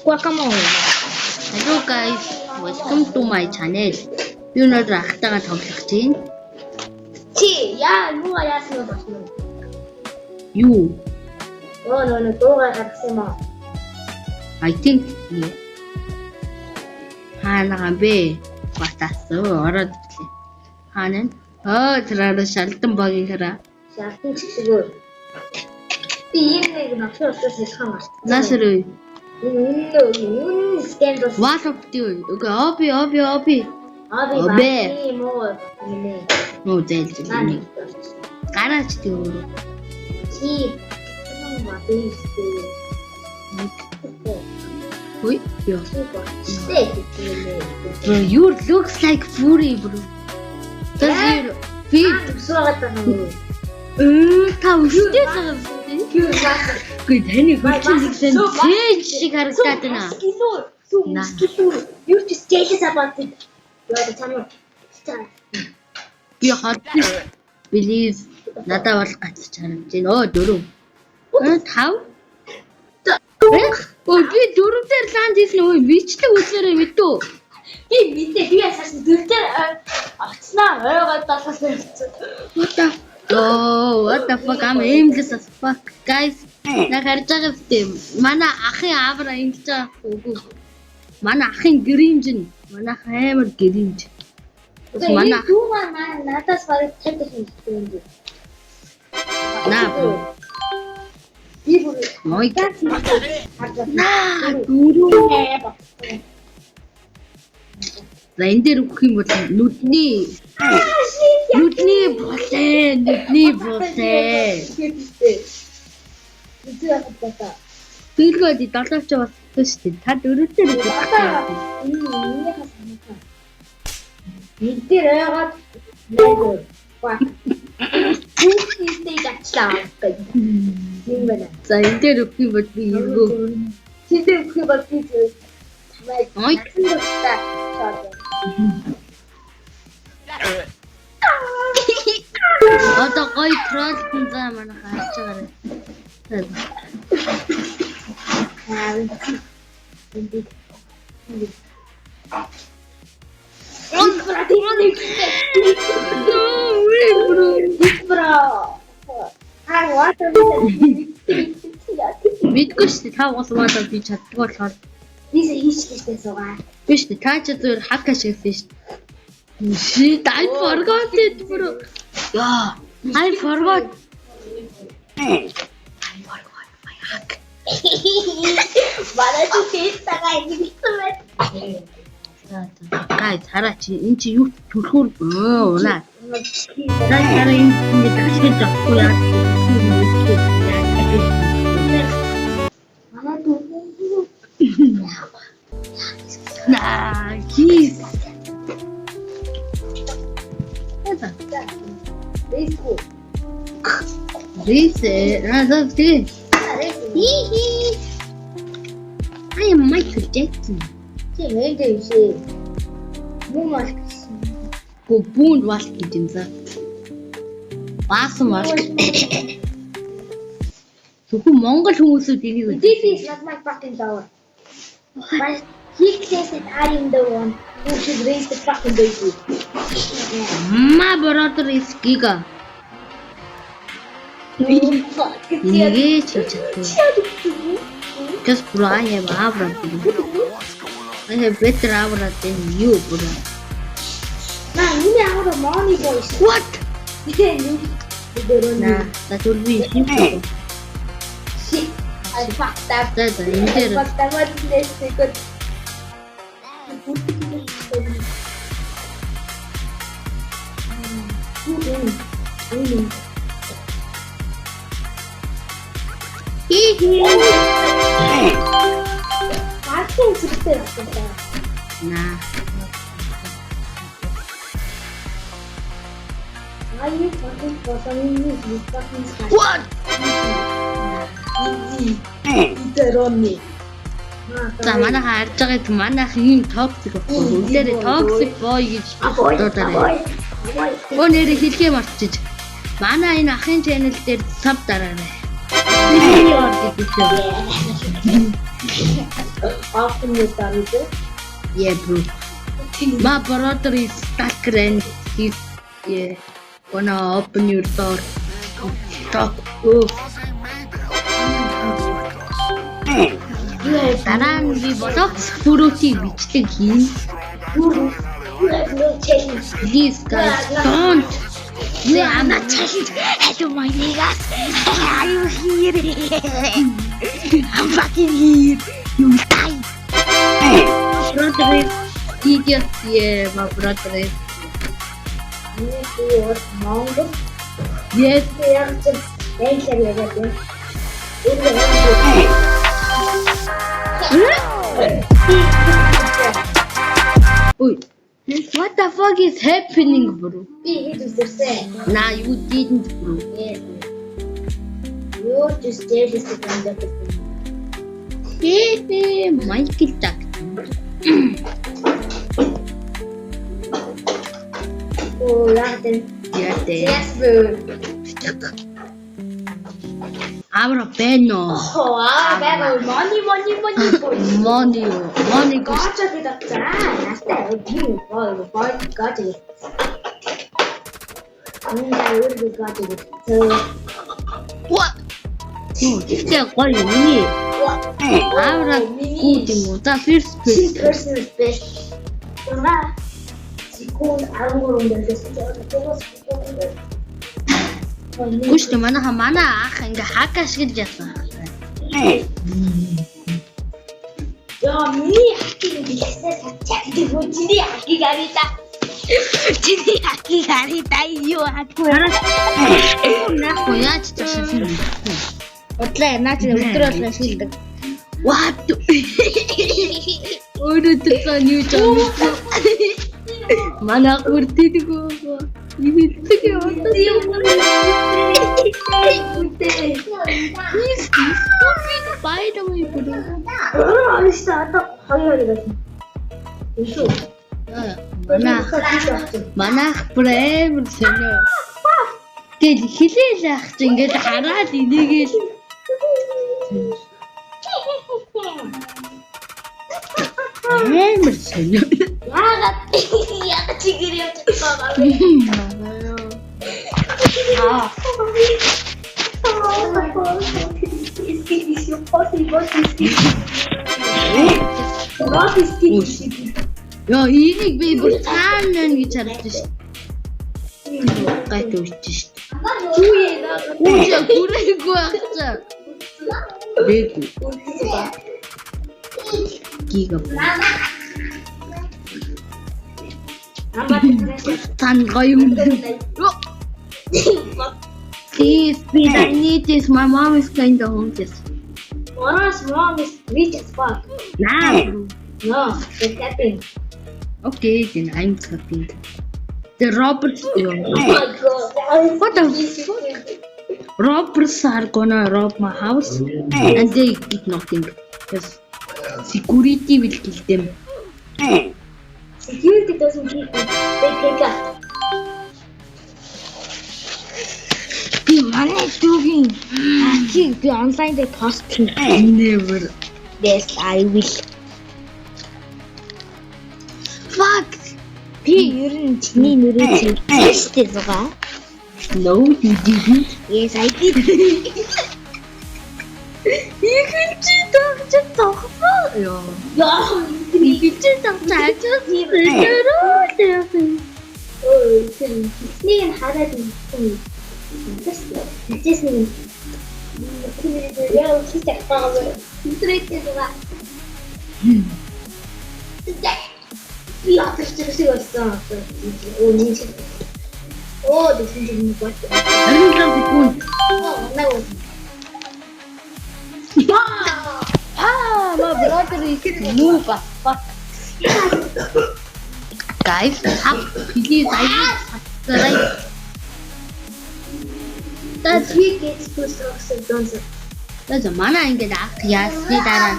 guacamole. Hello guys, welcome to my channel. Би өнөөдөр ахтайгаа тоглох чинь. Юугаа яасан бэ? Юу? Нөө дуугаар гаргасан юм аа. I think хаанаа бэ? Батасоо ороод ирлээ. Хаана? тэрээр шалтан багийн хараа. Шалтан чигшгөө. Би нэг нөхөр өсөж хэлхэн март. Насруу. Энэ скандал. What of you? Okay, obi. Аби муу. Нөө зээлж байна. Гараач тийм. Чи Ой, ёо. Steak. Bro, you looks like furry, bro. Does your feet? Та үстэй байгаа. Гүй таны хүчилсэн зээж шиг харагдаад байна. You just take it about it. Яа чамаа. Би хот believe надад бол гацч харагдаж байна. 4. 5. Би 4 дээр ланд хийсэн ой бичдэг үсээрээ мэдүү. Би мэдээ би ясаас 4 дээр авцнаа ойгоо талаасан хэлсэн. What the fuck? I'm aimless as fuck, guys. На харж байгаа юм. Манай ахын авра ингэж байгаа үгүй. Манай ахын гэринжин. Манай хаймар гэринж. Манай дүүмаа надаас барыг тавьдаг юм шиг. наа. Би бүр Мой харж наа дөрөв. За энэ дээр өгөх юм бол нүдний болээ. Билгөөд 7 ч бас шүү дээ. Та 4 дээр өгөх. Мэдээр ойгоод найгуу. Хүүхдээ дачлаа гэж. Юм байна. За энэ дээр өгөх юм бол би эвгүй. Тэндээ өгөх бол би Ой. Одоо гой троллтон за манай харж байгаарай. Мэдгүй шүү дээ. Та уусмаа би чаддгүй болохоор This is хийчихсэн суугаа. биш дээ. Та ч зөвөр хак ашигласан шүү дээ. Shit, I forgot it, bro. Yeah, I forgot my hack. Бара чи хийстагаа ингэсэн. Guys, хараач энэ чи юу төрхөр унаа. Дараа энэ дашгиж авахгүй яа. Манай дүү. Nice. This is I am Michael Jackson. Чи мэдээ шээ. Муу мал. Бүүнд вал гэж юм за. Баасан вал. Зөвхөн Монгол хүмүүсүүд энийг This is not my fucking tower. But he says that I am the one who should raise the fucking baby. My brother is Giga. Нэгэ чичтэй. Just bro, I have Avra. I have better Avra than you, bro. You have a money voice. What? Nah, that would be simple. shit. I fucked up. That's I interesting. fucked up. What is this? Parking system. Nah. Are you fucking following me? You fucking start. What? Easy. Either on me. За манай харж байгаа манайх ийм токсик байхгүй. Бүгдээрээ токсик boy гэж дуудаарай. Нэрээ хэлхээ мартчих. Манай энэ ахын channel дээр саб дараарай. Open your door. Yeah, bro. My brother is stuck and he's gonna open your door. Stop. Oh. Дараа нь би болоо бүрүүтийг бичдэг юм. You have no challenge. Please guys, don't. You are not challenged. Hello, my niggas. Are you here? I'm fucking here. You will die. My brother is idiot. Yeah, my brother is. You do your mongo. Yes. They are just thank you. Wait. What the fuck is happening, bro? He is the same. Nah, you didn't, bro. Yes. You just did this to find out the thing. Hey, Michael Jackson. Oh, Latin. Yeah, there. Yes, bro. Abra Beno. Oh, wow, better money. Money goes. Gotcha, get up there. That's that. You got it. I will got it. So, What? Oh, 진짜 걸리니? Abra último, tá first this place. person is best. Kaya, siguro ang gurong dito. Gusto mana ах ингээ хакаш гэж яасан. Яа, миний хакийг хэлсээр чадчих үү? Чиний хакийг арилаа. Чиний хакийг харитаа юу хакгүй. Нахуй яаж ч шилдэг. Бодлоо наач өдрөөлөө шилдэг. What? Өөрөөр юу ч юм. Манай хүртдэг үү? Ibigay ko He's stupid. By the way, bro. Alis na ata. Hayal Isu. Манайх брэм сонио. Гэл хилээл ах чи ингээд хараад энийгээл Амар сонио. Яагаад чигээр явж байгаа Яа, энийг би бүр таана гэж харагдаж шүү. Гайт үүсэж шүү. Үгүй гүрээгүй ахчаа. Бэгүү. Гига. Тан гоё юм. Please, I need this. My mom is kind of homeless. Mona's mom is rich as fuck. Nah. No, they're capping. Okay, then I'm copying. The robbers. Oh my god. What the fuck? Robbers are gonna rob my house and they did nothing. Yes. Security will kill them. Security doesn't keep them. They pick up. Манай дүүгийн хакийг би онлайн дээр пост хийх. Never. Yes, I will. Fuck. Би ер нь чиний нэрээ хэлчихсэн байгаа. No, you didn't. Yes, I did. Ихэн чи тогтоо. Яа. Ихэн чи тогтоо. Oh, нэг хараад юм. Тэсний. Яа, читэй байгаа. Интернетээ байгаа. Я też 왔어. 오, 민지. 오, 너 진짜 너무 좋았어. 만나고. My brother is noob as fuck. Guys, please, I will subscribe. That he gets pushed off so don't. That's a mana ингээд ах яасны дараа